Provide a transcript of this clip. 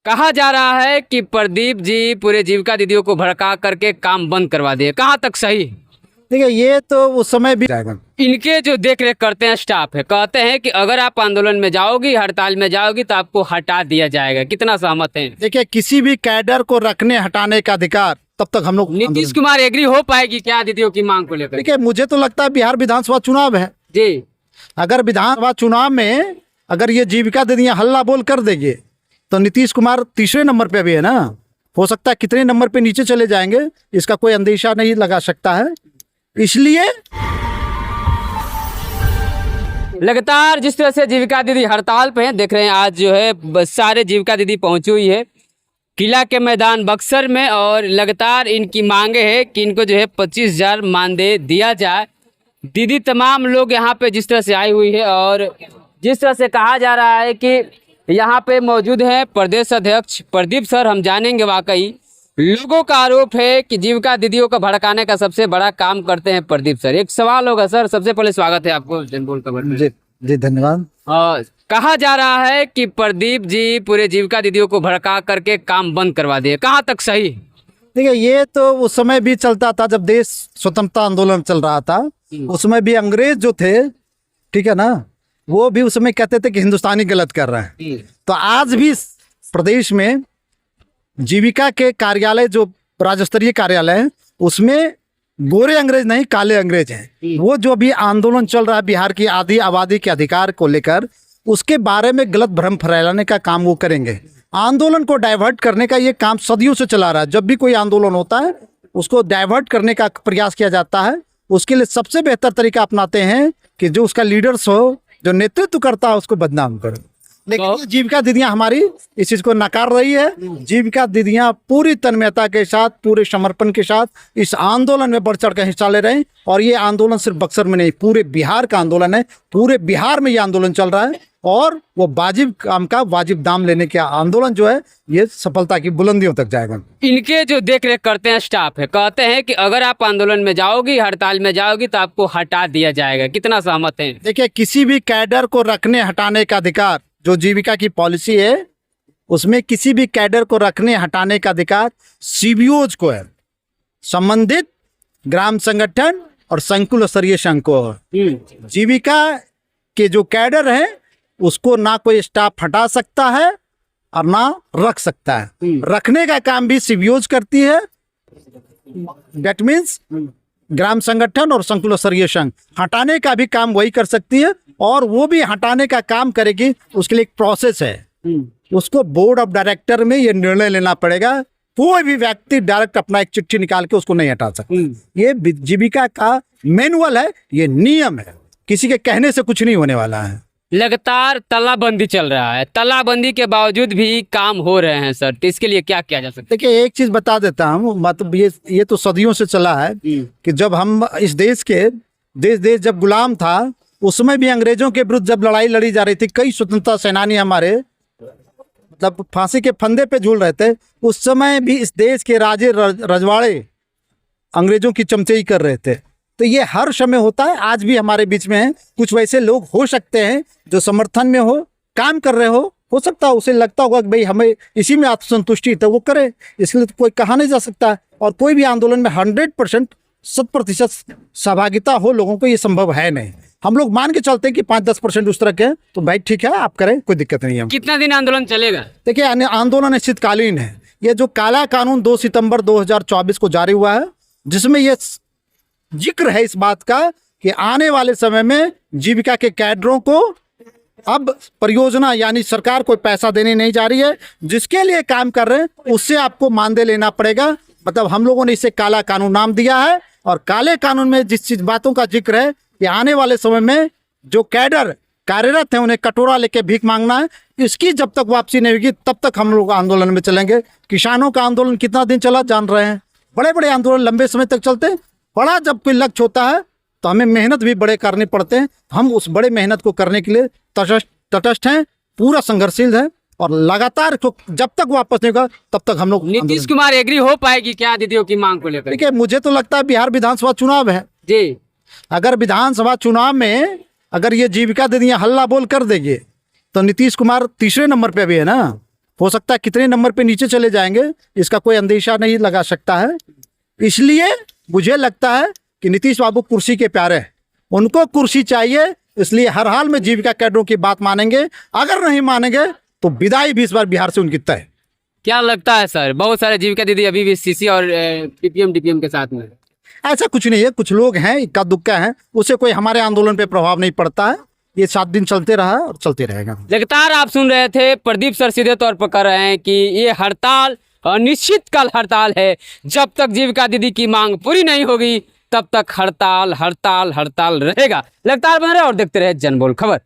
कहा जा रहा है कि प्रदीप जी पूरे जीविका दीदियों को भड़का करके काम बंद करवा दिए, कहाँ तक सही? देखिए ये तो उस समय भी जाएगा। इनके जो देख रेख करते हैं स्टाफ है, कहते हैं कि अगर आप आंदोलन में जाओगी, हड़ताल में जाओगी तो आपको हटा दिया जाएगा। कितना सहमत हैं? देखिए किसी भी कैडर को रखने हटाने का अधिकार तब तक हम लोग नीतीश कुमार एग्री हो पाएगी क्या दीदियों की मांग को लेकर? देखिए मुझे तो लगता है बिहार विधानसभा चुनाव है जी, अगर विधानसभा चुनाव में अगर ये जीविका दीदियाँ हल्ला बोल कर देंगे तो नीतीश कुमार तीसरे नंबर पे भी है ना, हो सकता है कितने नंबर पे नीचे चले जाएंगे इसका कोई अंदेशा नहीं लगा सकता है। इसलिए लगातार जिस तरह से जीविका दीदी हड़ताल पे हैं, देख रहे हैं आज जो है सारे जीविका दीदी पहुंची हुई है किला के मैदान बक्सर में, और लगातार इनकी मांगे है कि इनको जो है 25,000 मानदेय दिया जाए। दीदी तमाम लोग यहाँ पे जिस तरह से आई हुई है, और जिस तरह से कहा जा रहा है कि यहाँ पे मौजूद हैं प्रदेश अध्यक्ष प्रदीप सर। हम जानेंगे वाकई लोगों का आरोप है कि जीविका दीदियों को भड़काने का सबसे बड़ा काम करते हैं प्रदीप सर। एक सवाल होगा सर, सबसे पहले स्वागत है आपको जनबोल खबर में। जी धन्यवाद। कहा जा रहा है कि प्रदीप जी पूरे जीविका दीदियों को भड़का करके काम बंद करवा दिए, कहाँ तक सही? देखिए ये तो उस समय भी चलता था जब देश स्वतंत्रता आंदोलन चल रहा था, उसमें भी अंग्रेज जो थे, ठीक है ना, वो भी उस समय कहते थे कि हिंदुस्तानी गलत कर रहे हैं। तो आज भी प्रदेश में जीविका के कार्यालय जो राज्य स्तरीय कार्यालय है उसमें गोरे अंग्रेज नहीं काले अंग्रेज हैं। वो जो भी आंदोलन चल रहा है बिहार की आधी आबादी के अधिकार को लेकर, उसके बारे में गलत भ्रम फैलाने का काम वो करेंगे। आंदोलन को डाइवर्ट करने का ये काम सदियों से चला रहा है। जब भी कोई आंदोलन होता है उसको डाइवर्ट करने का प्रयास किया जाता है। उसके लिए सबसे बेहतर तरीका अपनाते हैं कि जो उसका लीडर्स हो, जो नेतृत्व करता है, उसको बदनाम करो। लेकिन ये जीविका दीदियां हमारी इस चीज को नकार रही है। जीविका दीदियां पूरी तन्मयता के साथ, पूरे समर्पण के साथ इस आंदोलन में बढ़ चढ़ कर हिस्सा ले रहे हैं। और ये आंदोलन सिर्फ बक्सर में नहीं, पूरे बिहार का आंदोलन है। पूरे बिहार में ये आंदोलन चल रहा है और वो वाजिब काम का वाजिब दाम लेने के आंदोलन जो है ये सफलता की बुलंदियों तक जाएगा। इनके जो देख रेख करते हैं स्टाफ है, कहते हैं कि अगर आप आंदोलन में जाओगी, हड़ताल में जाओगी तो आपको हटा दिया जाएगा। कितना सहमत हैं? देखिए किसी भी कैडर को रखने हटाने का अधिकार जो जीविका की पॉलिसी है उसमें किसी भी कैडर को रखने हटाने का अधिकार सीबीओज को है, संबंधित ग्राम संगठन और संकुल स्तरीय संघ को है। जीविका के जो कैडर है उसको ना कोई स्टाफ हटा सकता है और ना रख सकता है। रखने का काम भी सीबीओज करती है, दैट मीन्स ग्राम संगठन और संकुल स्तरीय संघ। हटाने का भी काम वही कर सकती है और वो भी हटाने का काम करेगी। उसके लिए एक प्रोसेस है, उसको बोर्ड ऑफ डायरेक्टर में ये निर्णय लेना पड़ेगा। कोई भी व्यक्ति डायरेक्ट अपना एक चिट्ठी निकाल के उसको नहीं हटा सकता। ये जीविका का मैनुअल है, ये नियम है, किसी के कहने से कुछ नहीं होने वाला है। लगातार तालाबंदी चल रहा है, तालाबंदी के बावजूद भी काम हो रहे हैं सर, तो इसके लिए क्या किया जा सकता है? देखिए एक चीज बता देता हूँ, मतलब ये तो सदियों से चला है कि जब हम इस देश के देश जब गुलाम था उस समय भी अंग्रेजों के विरुद्ध जब लड़ाई लड़ी जा रही थी, कई स्वतंत्रता सेनानी हमारे मतलब फांसी के फंदे पे झूल रहे थे। उस समय भी इस देश के राजे रजवाड़े अंग्रेजों की चमचेई कर रहे थे। तो ये हर समय होता है, आज भी हमारे बीच में है। कुछ वैसे लोग हो सकते हैं जो समर्थन में हो, काम कर रहे हो सकता है उसे लगता होगा कि भाई हमें इसी में आत्मसंतुष्टि तो वो करे, इसलिए तो कोई कहा नहीं जा सकता। और कोई भी आंदोलन में 100% 100% सहभागिता हो लोगों को, ये संभव है नहीं। हम लोग मान के चलते हैं कि 5-10% उस तरह के, तो भाई ठीक है आप करें, कोई दिक्कत नहीं है। कितना दिन आंदोलन चलेगा? देखिए आंदोलन निश्चितकालीन है। ये जो काला कानून 2 सितंबर 2024 को जारी हुआ है, जिसमें ये जिक्र है इस बात का कि आने वाले समय में जीविका के कैडरों को अब परियोजना यानी सरकार कोई पैसा देने नहीं जा रही है, जिसके लिए काम कर रहे हैं उससे आपको मानदेय लेना पड़ेगा। मतलब हम लोगों ने इसे काला कानून नाम दिया है। और काले कानून में जिस चीज बातों का जिक्र है कि आने वाले समय में जो कैडर कार्यरत है उन्हें कटोरा लेके भीख मांगना है, इसकी जब तक वापसी नहीं होगी तब तक हम लोग आंदोलन में चलेंगे। किसानों का आंदोलन कितना दिन चला जान रहे हैं, बड़े बड़े आंदोलन लंबे समय तक चलते हैं। बड़ा जब कोई लक्ष्य होता है तो हमें मेहनत भी बड़े करने पड़ते हैं। हम उस बड़े मेहनत को करने के लिए तटस्थ हैं, पूरा संघर्षशील है और लगातार जब तक वापस नहीं होगा तब तक हम लोग। नीतीश कुमार एग्री हो पाएगी क्या दीदियों की मांग को लेकर? देखिए मुझे तो लगता है बिहार विधानसभा चुनाव है जी, अगर विधानसभा चुनाव में अगर ये जीविका दीदियां हल्ला बोल कर देंगे तो नीतीश कुमार तीसरे नंबर पे भी है ना, हो सकता है कितने नंबर पे नीचे चले जाएंगे, इसका कोई अंदेशा नहीं लगा सकता है। इसलिए मुझे लगता है कि नीतीश बाबू कुर्सी के प्यारे हैं, उनको कुर्सी चाहिए, इसलिए हर हाल में जीविका कैडरों की बात मानेंगे। अगर नहीं मानेंगे तो विदाई भी इस बार बिहार से उनकी तय। क्या लगता है सर, बहुत सारे जीविका दीदी अभी भी सीसी और पीपीएम डीपीएम के साथ में? ऐसा कुछ नहीं है, कुछ लोग हैं इक्का दुक्का हैं, उससे कोई हमारे आंदोलन पे प्रभाव नहीं पड़ता है। ये 7 दिन चलते रहा और चलते रहेगा। लगातार आप सुन रहे थे, प्रदीप सर सीधे तौर पर कह रहे हैं कि ये हड़ताल अनिश्चितकाल हड़ताल है। जब तक जीविका दीदी की मांग पूरी नहीं होगी तब तक हड़ताल हड़ताल हड़ताल रहेगा। लगातार बन रहे और देखते रहे जनबोल खबर।